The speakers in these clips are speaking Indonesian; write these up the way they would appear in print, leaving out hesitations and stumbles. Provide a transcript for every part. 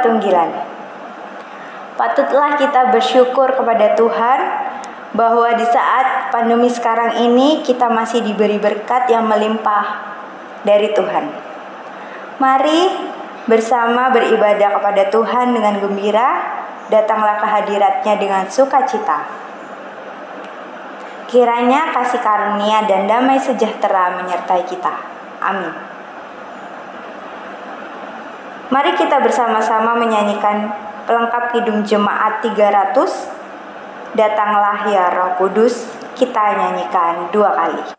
Tunggilan. Patutlah kita bersyukur kepada Tuhan bahwa di saat pandemi sekarang ini kita masih diberi berkat yang melimpah dari Tuhan. Mari bersama beribadah kepada Tuhan dengan gembira, datanglah ke hadirat-Nya dengan sukacita. Kiranya kasih karunia dan damai sejahtera menyertai kita. Amin. Mari kita bersama-sama menyanyikan pelengkap Kidung Jemaat 300, Datanglah ya Roh Kudus. Kita nyanyikan 2 kali.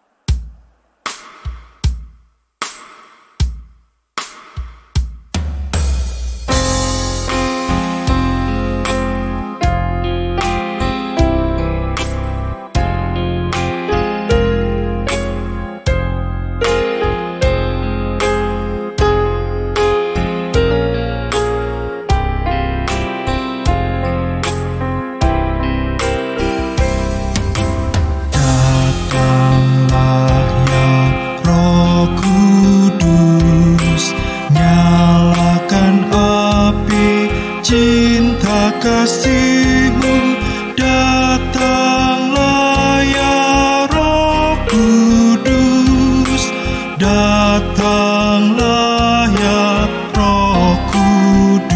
Kasih-Mu, datanglah ya Roh Kudus, datanglah ya Roh Kudus.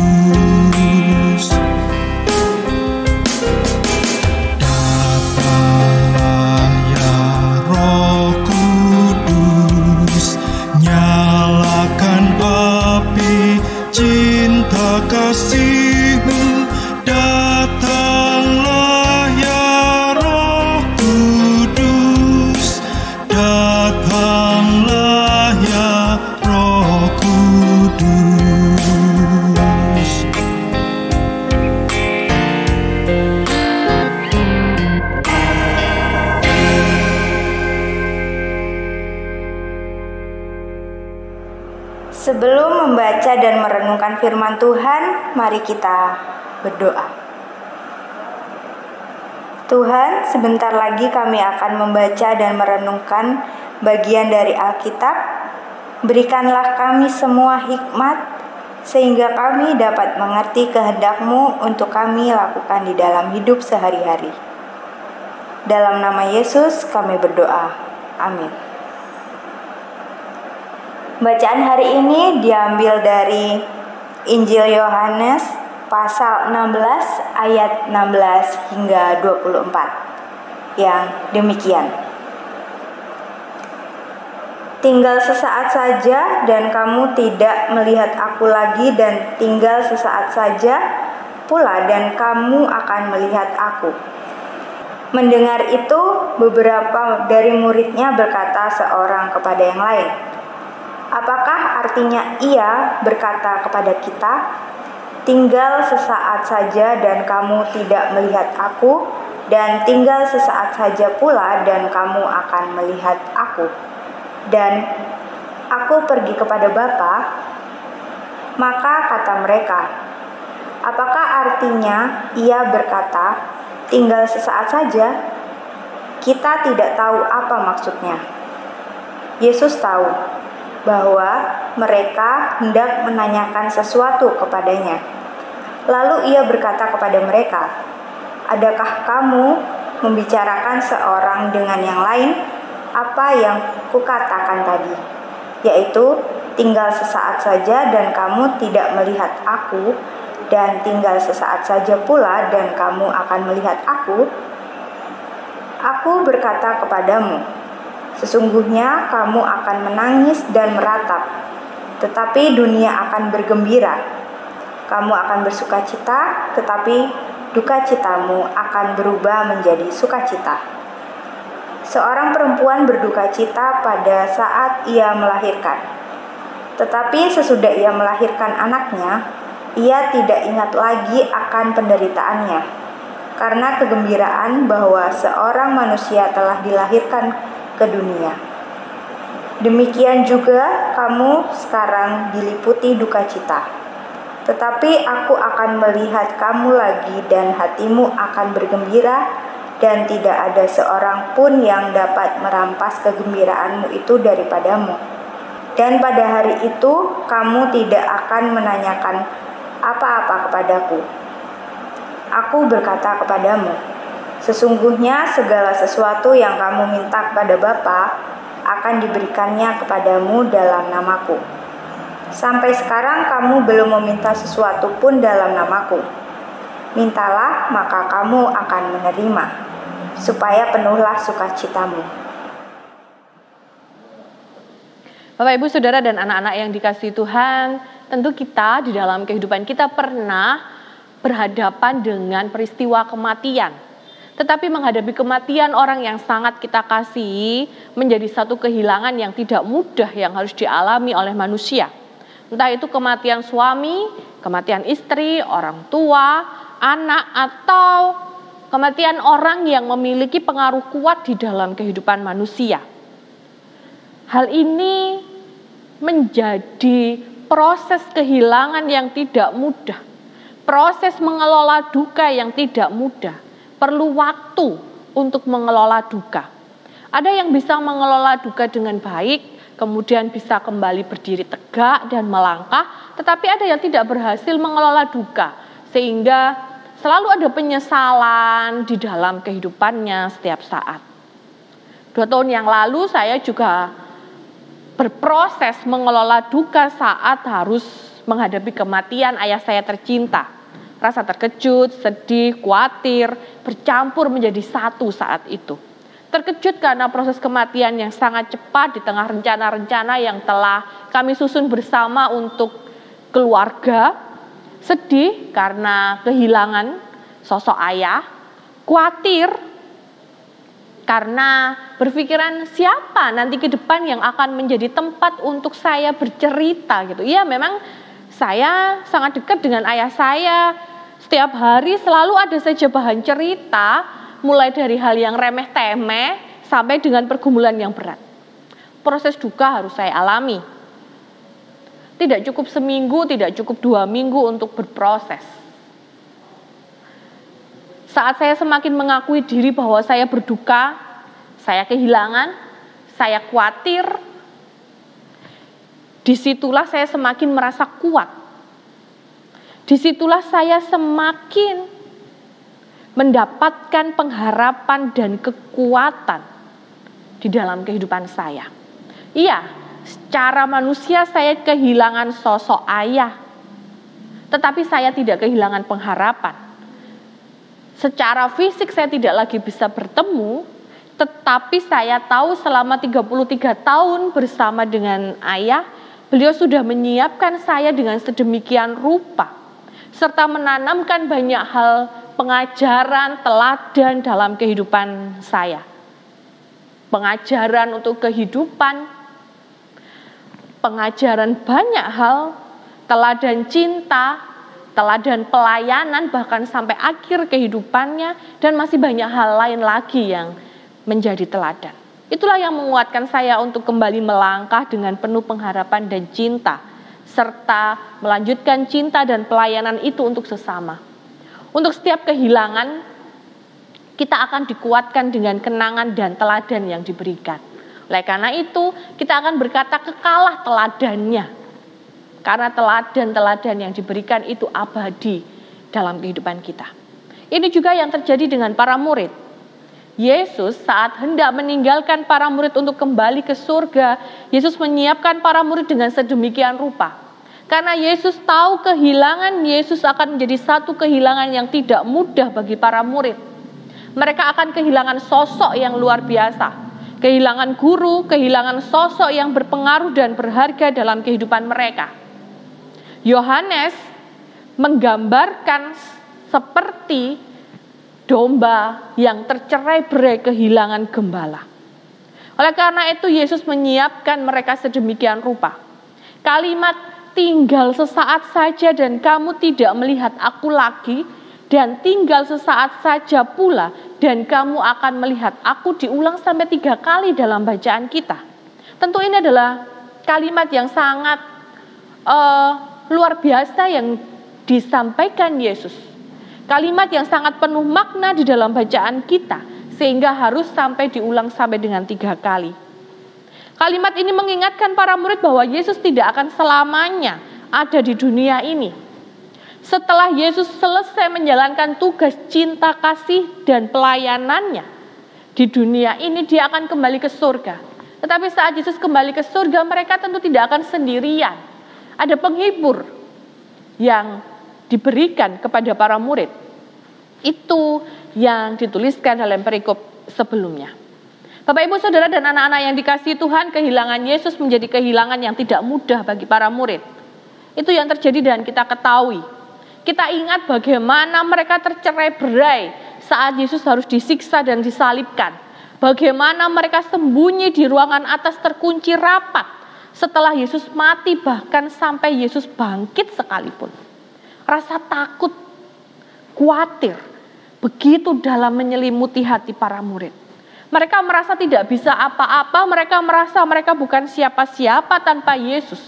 Datanglah ya Roh Kudus, nyalakan api cinta kasih-Mu. Datanglah ya Roh Kudus, datanglah ya Roh Kudus. Sebelum membaca dan merenungkan firman Tuhan, mari kita berdoa. Tuhan, sebentar lagi kami akan membaca dan merenungkan bagian dari Alkitab. Berikanlah kami semua hikmat, sehingga kami dapat mengerti kehendak-Mu untuk kami lakukan di dalam hidup sehari-hari. Dalam nama Yesus kami berdoa. Amin. Bacaan hari ini diambil dari Injil Yohanes pasal 16 ayat 16 hingga 24 yang demikian. Tinggal sesaat saja dan kamu tidak melihat aku lagi, dan tinggal sesaat saja pula dan kamu akan melihat aku. Mendengar itu, beberapa dari muridnya berkata seorang kepada yang lain, apakah artinya ia berkata kepada kita, tinggal sesaat saja dan kamu tidak melihat aku, dan tinggal sesaat saja pula dan kamu akan melihat aku, dan aku pergi kepada Bapa? Maka kata mereka, apakah artinya ia berkata, tinggal sesaat saja? Kita tidak tahu apa maksudnya. Yesus tahu bahwa mereka hendak menanyakan sesuatu kepadanya. Lalu ia berkata kepada mereka, adakah kamu membicarakan seorang dengan yang lain apa yang kukatakan tadi? Yaitu, tinggal sesaat saja dan kamu tidak melihat aku, dan tinggal sesaat saja pula dan kamu akan melihat aku. Aku berkata kepadamu, sesungguhnya kamu akan menangis dan meratap, tetapi dunia akan bergembira. Kamu akan bersukacita, tetapi dukacitamu akan berubah menjadi sukacita. Seorang perempuan berdukacita pada saat ia melahirkan, tetapi sesudah ia melahirkan anaknya, ia tidak ingat lagi akan penderitaannya, karena kegembiraan bahwa seorang manusia telah dilahirkan ke dunia. Demikian juga kamu sekarang diliputi dukacita. Tetapi aku akan melihat kamu lagi dan hatimu akan bergembira, dan tidak ada seorang pun yang dapat merampas kegembiraanmu itu daripadamu. Dan pada hari itu kamu tidak akan menanyakan apa-apa kepadaku. Aku berkata kepadamu, sesungguhnya segala sesuatu yang kamu minta kepada Bapa akan diberikannya kepadamu dalam namaku. Sampai sekarang kamu belum meminta sesuatu pun dalam namaku. Mintalah, maka kamu akan menerima, supaya penuhlah sukacitamu. Bapak, Ibu, Saudara, dan anak-anak yang dikasihi Tuhan, tentu kita di dalam kehidupan kita pernah berhadapan dengan peristiwa kematian. Tetapi menghadapi kematian orang yang sangat kita kasihi menjadi satu kehilangan yang tidak mudah yang harus dialami oleh manusia. Entah itu kematian suami, kematian istri, orang tua, anak, atau kematian orang yang memiliki pengaruh kuat di dalam kehidupan manusia. Hal ini menjadi proses kehilangan yang tidak mudah, proses mengelola duka yang tidak mudah, perlu waktu untuk mengelola duka. Ada yang bisa mengelola duka dengan baik, kemudian bisa kembali berdiri tegak dan melangkah, tetapi ada yang tidak berhasil mengelola duka, sehingga selalu ada penyesalan di dalam kehidupannya setiap saat. 2 tahun yang lalu saya juga berproses mengelola duka saat harus menghadapi kematian ayah saya tercinta. Rasa terkejut, sedih, khawatir, bercampur menjadi satu saat itu. Terkejut karena proses kematian yang sangat cepat di tengah rencana-rencana yang telah kami susun bersama untuk keluarga. Sedih karena kehilangan sosok ayah, khawatir karena berpikiran siapa nanti ke depan yang akan menjadi tempat untuk saya bercerita gitu. Iya, memang saya sangat dekat dengan ayah saya. Setiap hari selalu ada saja bahan cerita, mulai dari hal yang remeh-temeh sampai dengan pergumulan yang berat. Proses duka harus saya alami. Tidak cukup seminggu, tidak cukup 2 minggu untuk berproses. Saat saya semakin mengakui diri bahwa saya berduka, saya kehilangan, saya khawatir, disitulah saya semakin merasa kuat. Disitulah saya semakin mendapatkan pengharapan dan kekuatan di dalam kehidupan saya. Iya, secara manusia saya kehilangan sosok ayah, tetapi saya tidak kehilangan pengharapan. Secara fisik saya tidak lagi bisa bertemu, tetapi saya tahu selama 33 tahun bersama dengan ayah, beliau sudah menyiapkan saya dengan sedemikian rupa, serta menanamkan banyak hal pengajaran, teladan dalam kehidupan saya. Pengajaran untuk kehidupan, pengajaran banyak hal, teladan cinta, teladan pelayanan, bahkan sampai akhir kehidupannya, dan masih banyak hal lain lagi yang menjadi teladan. Itulah yang menguatkan saya untuk kembali melangkah dengan penuh pengharapan dan cinta, serta melanjutkan cinta dan pelayanan itu untuk sesama. Untuk setiap kehilangan, kita akan dikuatkan dengan kenangan dan teladan yang diberikan. Oleh karena itu, kita akan berkata kekalah teladannya. Karena teladan-teladan yang diberikan itu abadi dalam kehidupan kita. Ini juga yang terjadi dengan para murid. Yesus saat hendak meninggalkan para murid untuk kembali ke surga, Yesus menyiapkan para murid dengan sedemikian rupa. Karena Yesus tahu kehilangan Yesus akan menjadi satu kehilangan yang tidak mudah bagi para murid. Mereka akan kehilangan sosok yang luar biasa. Kehilangan guru, kehilangan sosok yang berpengaruh dan berharga dalam kehidupan mereka. Yohanes menggambarkan seperti domba yang tercerai-berai kehilangan gembala. Oleh karena itu Yesus menyiapkan mereka sedemikian rupa. Kalimat tinggal sesaat saja dan kamu tidak melihat aku lagi, dan tinggal sesaat saja pula dan kamu akan melihat aku diulang sampai 3 kali dalam bacaan kita. Tentu ini adalah kalimat yang sangat luar biasa yang disampaikan Yesus. Kalimat yang sangat penuh makna di dalam bacaan kita, sehingga harus sampai diulang sampai dengan 3 kali. Kalimat ini mengingatkan para murid bahwa Yesus tidak akan selamanya ada di dunia ini. Setelah Yesus selesai menjalankan tugas cinta kasih dan pelayanannya di dunia ini, dia akan kembali ke surga. Tetapi saat Yesus kembali ke surga, mereka tentu tidak akan sendirian. Ada penghibur yang diberikan kepada para murid. Itu yang dituliskan dalam perikop sebelumnya. Bapak, Ibu, Saudara, dan anak-anak yang dikasihi Tuhan, kehilangan Yesus menjadi kehilangan yang tidak mudah bagi para murid. Itu yang terjadi dan kita ketahui. Kita ingat bagaimana mereka tercerai-berai saat Yesus harus disiksa dan disalibkan. Bagaimana mereka sembunyi di ruangan atas terkunci rapat setelah Yesus mati, bahkan sampai Yesus bangkit sekalipun. Rasa takut, khawatir, begitu dalam menyelimuti hati para murid. Mereka merasa tidak bisa apa-apa, mereka merasa mereka bukan siapa-siapa tanpa Yesus.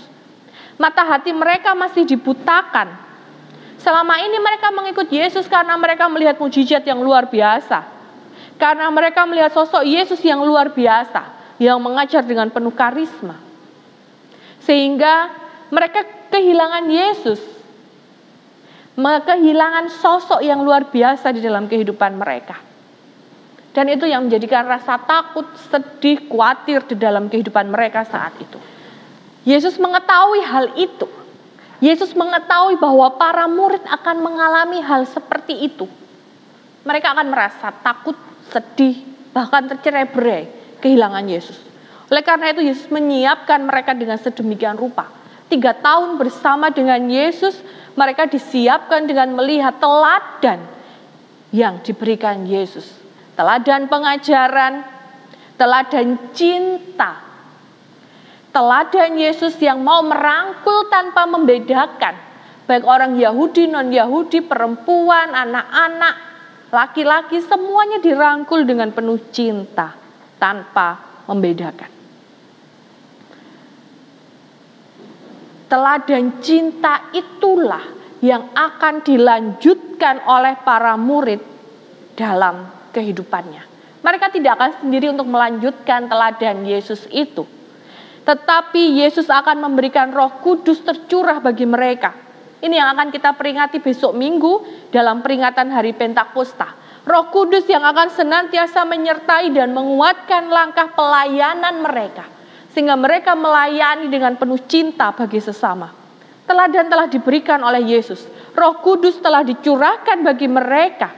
Mata hati mereka masih dibutakan. Selama ini mereka mengikut Yesus karena mereka melihat mujizat yang luar biasa. Karena mereka melihat sosok Yesus yang luar biasa, yang mengajar dengan penuh karisma. Sehingga mereka kehilangan Yesus. Kehilangan sosok yang luar biasa di dalam kehidupan mereka. Dan itu yang menjadikan rasa takut, sedih, khawatir di dalam kehidupan mereka saat itu. Yesus mengetahui hal itu. Yesus mengetahui bahwa para murid akan mengalami hal seperti itu. Mereka akan merasa takut, sedih, bahkan tercerai-berai kehilangan Yesus. Oleh karena itu Yesus menyiapkan mereka dengan sedemikian rupa. 3 tahun bersama dengan Yesus, mereka disiapkan dengan melihat teladan yang diberikan Yesus. Teladan pengajaran, teladan cinta, teladan Yesus yang mau merangkul tanpa membedakan. Baik orang Yahudi, non-Yahudi, perempuan, anak-anak, laki-laki, semuanya dirangkul dengan penuh cinta tanpa membedakan. Teladan cinta itulah yang akan dilanjutkan oleh para murid dalam kehidupannya. Mereka tidak akan sendiri untuk melanjutkan teladan Yesus itu. Tetapi Yesus akan memberikan Roh Kudus tercurah bagi mereka. Ini yang akan kita peringati besok Minggu dalam peringatan Hari Pentakosta. Roh Kudus yang akan senantiasa menyertai dan menguatkan langkah pelayanan mereka. Sehingga mereka melayani dengan penuh cinta bagi sesama. Teladan telah diberikan oleh Yesus. Roh Kudus telah dicurahkan bagi mereka.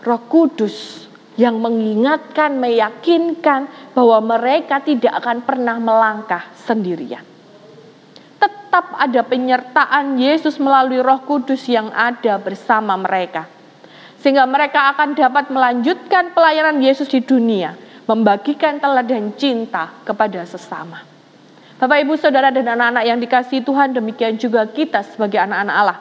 Roh Kudus yang mengingatkan, meyakinkan bahwa mereka tidak akan pernah melangkah sendirian. Tetap ada penyertaan Yesus melalui Roh Kudus yang ada bersama mereka. Sehingga mereka akan dapat melanjutkan pelayanan Yesus di dunia, membagikan teladan cinta kepada sesama. Bapak, Ibu, Saudara, dan anak-anak yang dikasihi Tuhan, demikian juga kita sebagai anak-anak Allah.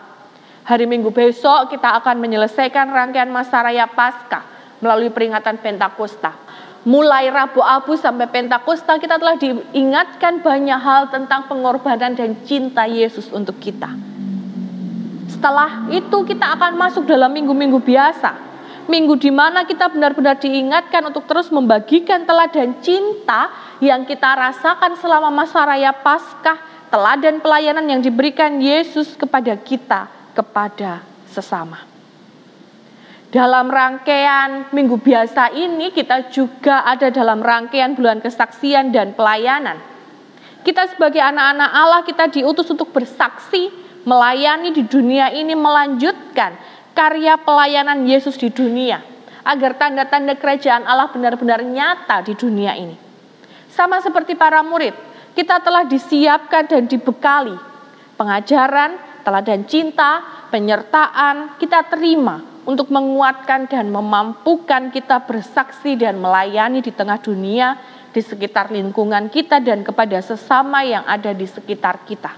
Hari Minggu besok kita akan menyelesaikan rangkaian masa raya Paskah melalui peringatan Pentakosta. Mulai Rabu Abu sampai Pentakosta kita telah diingatkan banyak hal tentang pengorbanan dan cinta Yesus untuk kita. Setelah itu kita akan masuk dalam minggu-minggu biasa. Minggu di mana kita benar-benar diingatkan untuk terus membagikan teladan cinta yang kita rasakan selama masa raya Paskah, teladan pelayanan yang diberikan Yesus kepada kita, kepada sesama. Dalam rangkaian minggu biasa ini kita juga ada dalam rangkaian bulan kesaksian dan pelayanan. Kita sebagai anak-anak Allah, kita diutus untuk bersaksi, melayani di dunia ini, melanjutkan karya pelayanan Yesus di dunia. Agar tanda-tanda kerajaan Allah benar-benar nyata di dunia ini. Sama seperti para murid, kita telah disiapkan dan dibekali pengajaran, teladan cinta, penyertaan, kita terima untuk menguatkan dan memampukan kita bersaksi dan melayani di tengah dunia, di sekitar lingkungan kita dan kepada sesama yang ada di sekitar kita.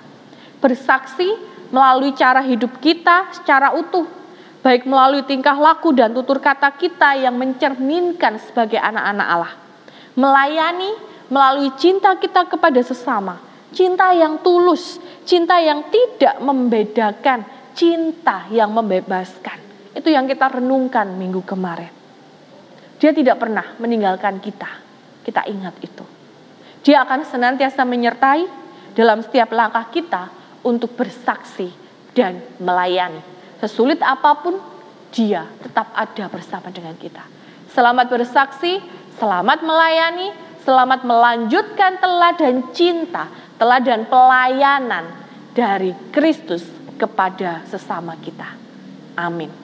Bersaksi melalui cara hidup kita secara utuh, baik melalui tingkah laku dan tutur kata kita yang mencerminkan sebagai anak-anak Allah. Melayani melalui cinta kita kepada sesama, cinta yang tulus, cinta yang tidak membedakan, cinta yang membebaskan. Itu yang kita renungkan minggu kemarin. Dia tidak pernah meninggalkan kita. Kita ingat itu. Dia akan senantiasa menyertai dalam setiap langkah kita untuk bersaksi dan melayani. Sesulit apapun, Dia tetap ada bersama dengan kita. Selamat bersaksi, selamat melayani, selamat melanjutkan teladan cinta, teladan pelayanan dari Kristus kepada sesama kita. Amin.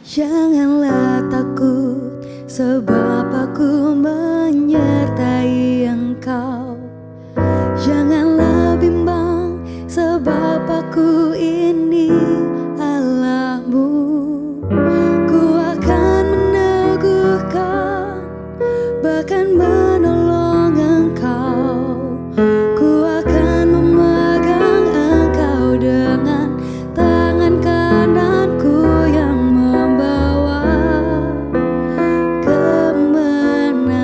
Janganlah takut, sebab aku menyertai engkau. Janganlah bimbang, sebab aku ini Allahmu. Ku akan meneguhkan, bahkan menolong engkau. Ku akan memegang engkau dengan tangan kananku yang membawa kemenangan.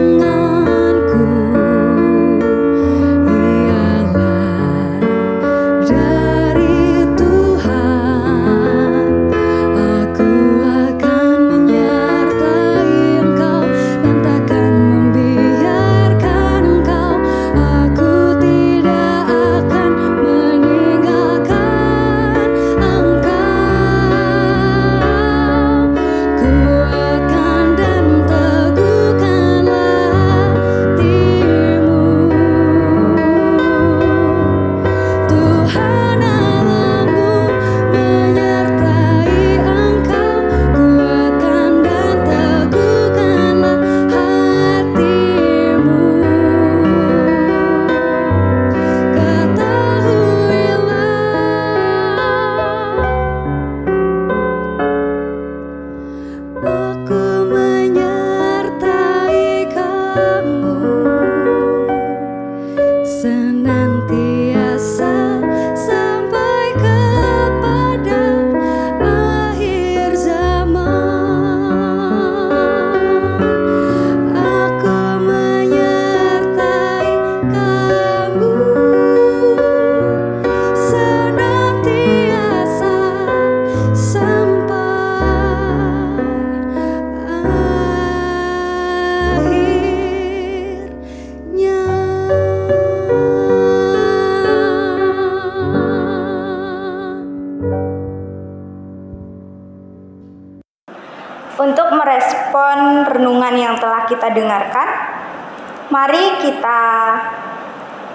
Pertolonganku ialah dari Tuhan. Aku akan menyertai engkau dan takkan membiarkan engkau. Aku tidak akan meninggalkan engkau. Kuatkan dan teguhkanlah hatimu. Tuhan Allahmu menyertai engkau. Kuatkan dan teguhkanlah hatimu. Ketahuilah, aku menyertai kamu senantiasa sampai kepada akhir zaman. Aku menyertai kamu senantiasa sampai Untuk merespon renungan yang telah kita dengarkan, mari kita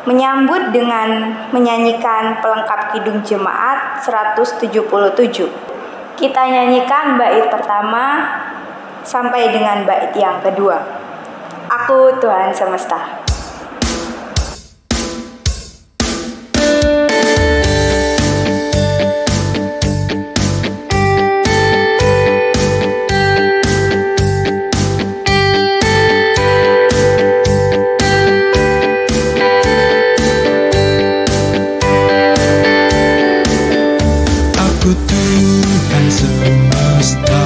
menyambut dengan menyanyikan pelengkap Kidung Jemaat 177. Kita nyanyikan bait pertama sampai dengan bait yang kedua. Aku Tuhan semesta. Aku Tuhan semesta,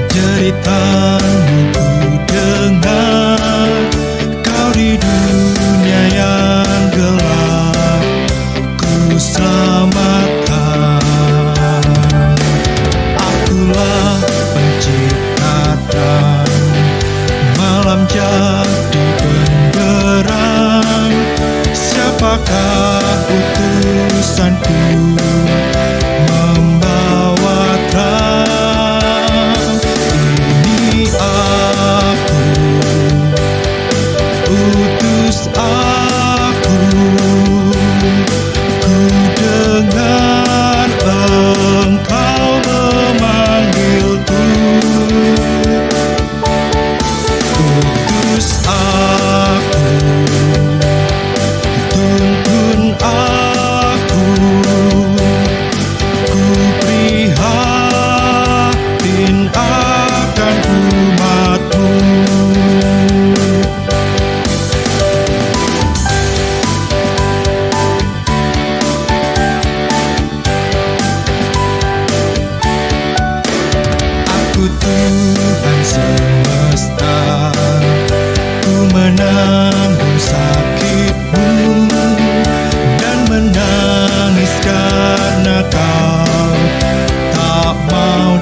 jeritanmu ku dengar. Kau di dunia yang gelap ku selamatkan. Akulah pencipta dan malam jadi benderang. Siapakah utusanku membawa terang? Ini aku, utus aku. Ku dengar engkau memanggilku. Utus aku, tuntun aku. Ku prihatin akan umatmu. Aku Tuhan semesta, ku menanggung sakitmu dan menangis karena kau tak mau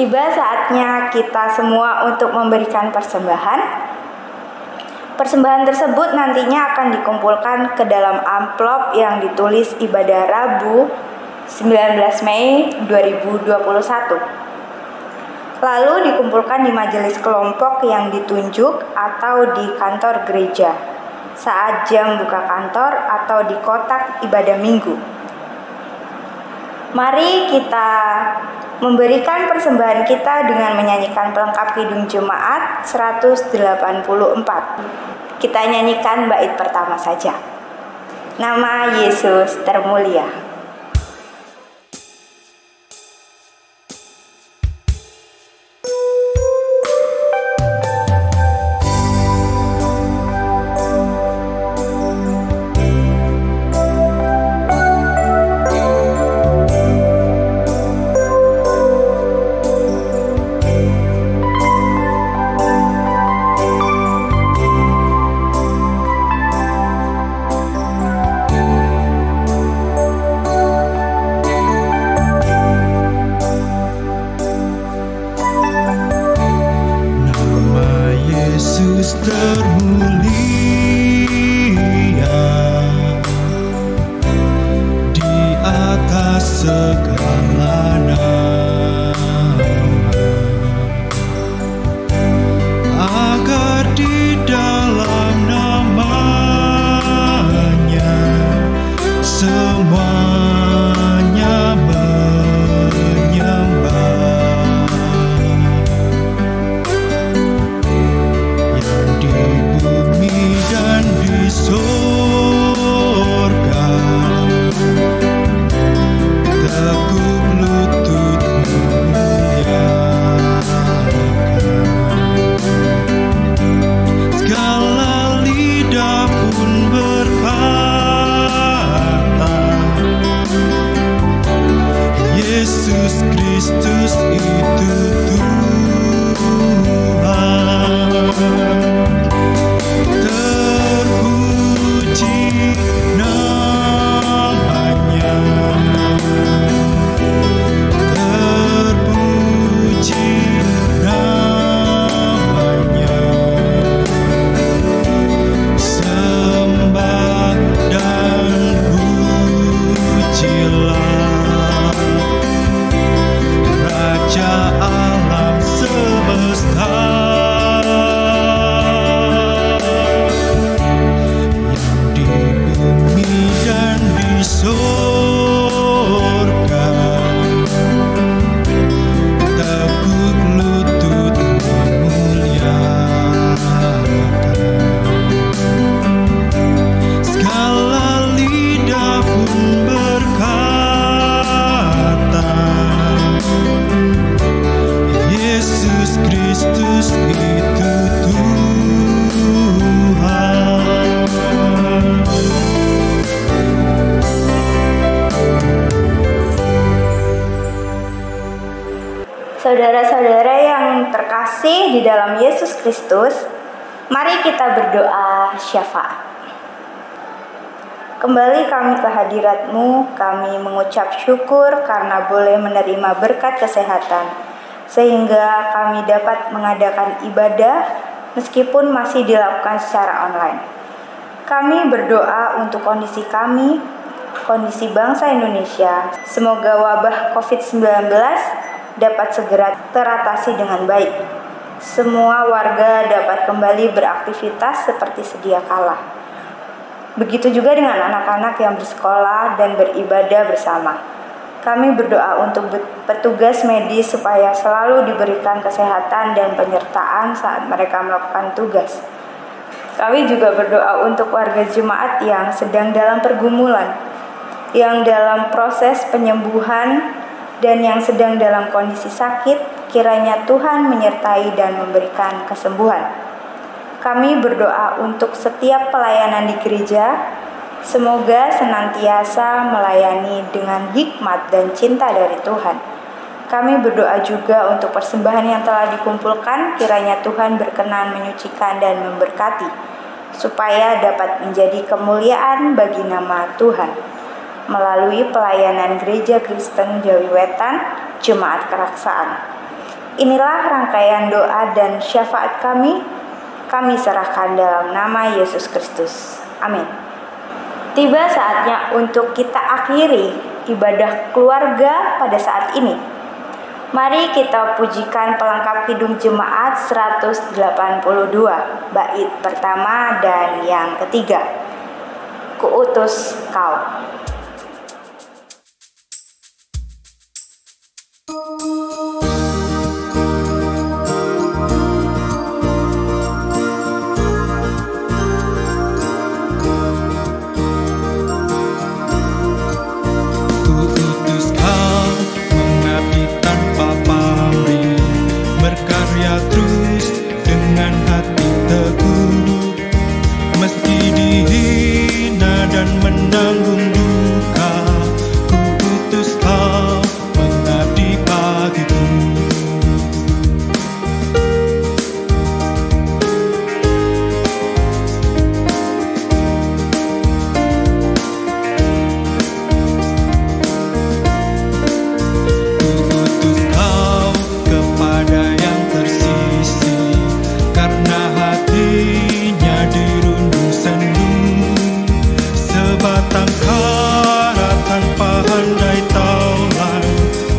Tiba saatnya kita semua untuk memberikan persembahan. Persembahan tersebut nantinya akan dikumpulkan ke dalam amplop yang ditulis ibadah Rabu 19 Mei 2021. Lalu dikumpulkan di majelis kelompok yang ditunjuk atau di kantor gereja saat jam buka kantor atau di kotak ibadah minggu. Mari kita memberikan persembahan kita dengan menyanyikan pelengkap Kidung Jemaat 184. Kita nyanyikan bait pertama saja. Nama Yesus termulia. Yesus termulia di atas segala nama, agar di dalam namanya semuanya menyembah. Dan di surga teguk lutut memuliakan. Segala lidah pun berkata, Yesus Kristus itu Tuhan. Terpuji namanya, terpuji namanya, sembah dan pujilah Raja alam semesta. Surga teguk lutut memuliakan. Segala lidah pun berkata, Yesus Kristus itu Tuhan. Saudara-saudara yang terkasih di dalam Yesus Kristus, mari kita berdoa syafaat. Kembali kami ke hadirat-Mu, kami mengucap syukur karena boleh menerima berkat kesehatan, sehingga kami dapat mengadakan ibadah meskipun masih dilakukan secara online. Kami berdoa untuk kondisi kami, kondisi bangsa Indonesia. Semoga wabah COVID-19 dapat segera teratasi dengan baik. Semua warga dapat kembali beraktivitas seperti sedia kala. Begitu juga dengan anak-anak yang bersekolah dan beribadah bersama. Kami berdoa untuk petugas medis supaya selalu diberikan kesehatan dan penyertaan saat mereka melakukan tugas. Kami juga berdoa untuk warga jemaat yang sedang dalam pergumulan, yang dalam proses penyembuhan, dan yang sedang dalam kondisi sakit. Kiranya Tuhan menyertai dan memberikan kesembuhan. Kami berdoa untuk setiap pelayanan di gereja, semoga senantiasa melayani dengan hikmat dan cinta dari Tuhan. Kami berdoa juga untuk persembahan yang telah dikumpulkan, kiranya Tuhan berkenan menyucikan dan memberkati, supaya dapat menjadi kemuliaan bagi nama Tuhan. Melalui pelayanan Gereja Kristen Jawi Wetan, Jemaat Keraksaan. Inilah rangkaian doa dan syafaat kami serahkan dalam nama Yesus Kristus. Amin. Tiba saatnya untuk kita akhiri ibadah keluarga pada saat ini. Mari kita pujikan pelengkap Kidung Jemaat 182, bait pertama dan yang ketiga. Kuutus kau. Kuutus kau mengabdi tanpa pamrih, berkarya terus dengan hati teguh, meski dihina dan menanggung duka. Kuutus kau mengabdi bagiku. Kuutus kau kepada yang tersisih, karena hatinya dirundung sendu. Sebatang kara tanpa handai taulan,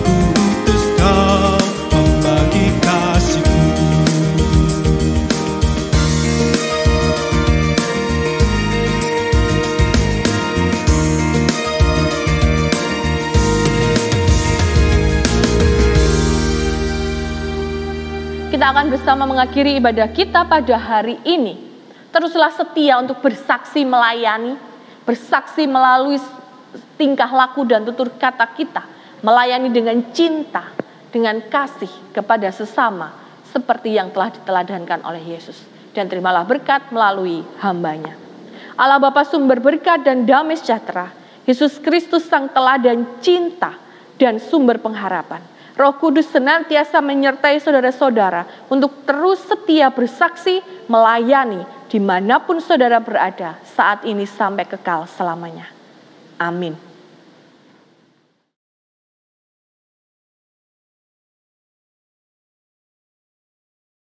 kuutus kau membagi kasihku. Kita akan bersama mengakhiri ibadah kita pada hari ini. Teruslah setia untuk bersaksi melayani, bersaksi melalui tingkah laku dan tutur kata kita, melayani dengan cinta, dengan kasih kepada sesama, seperti yang telah diteladankan oleh Yesus. Dan terimalah berkat melalui hambanya. Allah Bapa sumber berkat dan damai sejahtera, Yesus Kristus sang teladan cinta dan sumber pengharapan, Roh Kudus senantiasa menyertai saudara-saudara untuk terus setia bersaksi, melayani dimanapun saudara berada saat ini sampai kekal selamanya. Amin.